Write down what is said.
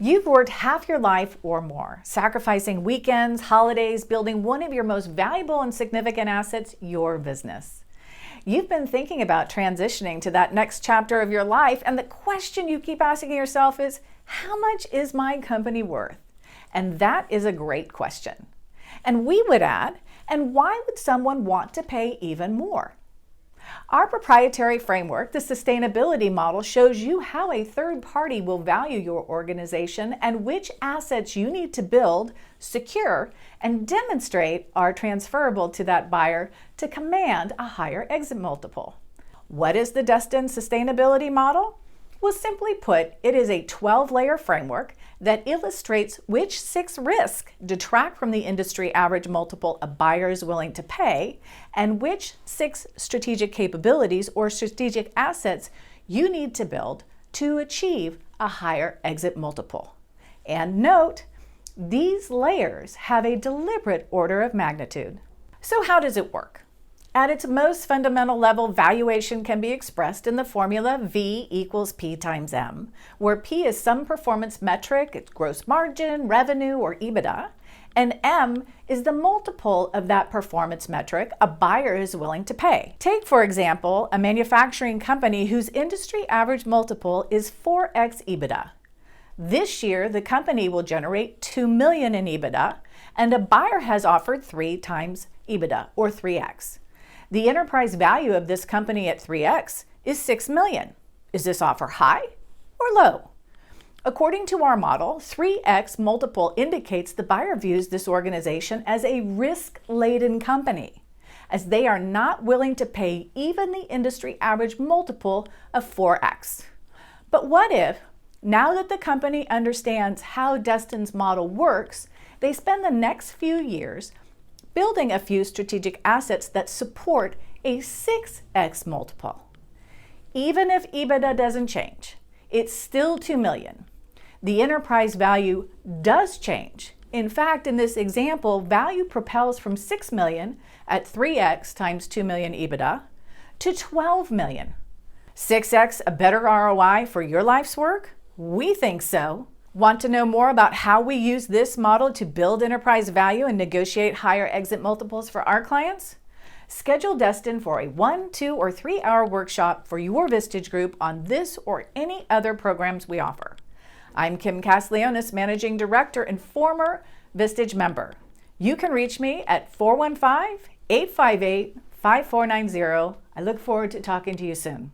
You've worked half your life or more, sacrificing weekends, holidays, building one of your most valuable and significant assets, your business. You've been thinking about transitioning to that next chapter of your life, and the question you keep asking yourself is, how much is my company worth? And that is a great question. And we would add, and why would someone want to pay even more? Our proprietary framework, the sustainability model, shows you how a third party will value your organization and which assets you need to build, secure, and demonstrate are transferable to that buyer to command a higher exit multiple. What is the Destined sustainability model? Well, simply put, it is a 12-layer framework that illustrates which 6 risks detract from the industry average multiple a buyer is willing to pay, and which 6 strategic capabilities or strategic assets you need to build to achieve a higher exit multiple. And note, these layers have a deliberate order of magnitude. So how does it work? At its most fundamental level, valuation can be expressed in the formula V equals P times M, where P is some performance metric, it's gross margin, revenue, or EBITDA, and M is the multiple of that performance metric a buyer is willing to pay. Take, for example, a manufacturing company whose industry average multiple is 4x EBITDA. This year, the company will generate $2 million in EBITDA, and a buyer has offered 3 times EBITDA, or 3x. The enterprise value of this company at 3x is $6 million. Is this offer high or low? According to our model, 3x multiple indicates the buyer views this organization as a risk-laden company, as they are not willing to pay even the industry average multiple of 4x. But what if, now that the company understands how Destined's model works, they spend the next few years building a few strategic assets that support a 6x multiple? Even if EBITDA doesn't change, it's still $2 million. The enterprise value does change. In fact, in this example, value propels from $6 million at 3x times $2 million EBITDA to $12 million. 6x a better ROI for your life's work? We think so. Want to know more about how we use this model to build enterprise value and negotiate higher exit multiples for our clients? Schedule Destined for a 1, 2, or 3-hour workshop for your Vistage group on this or any other programs we offer. I'm Kim Kaselionis, Managing Director and former Vistage member. You can reach me at 415-858-5490. I look forward to talking to you soon.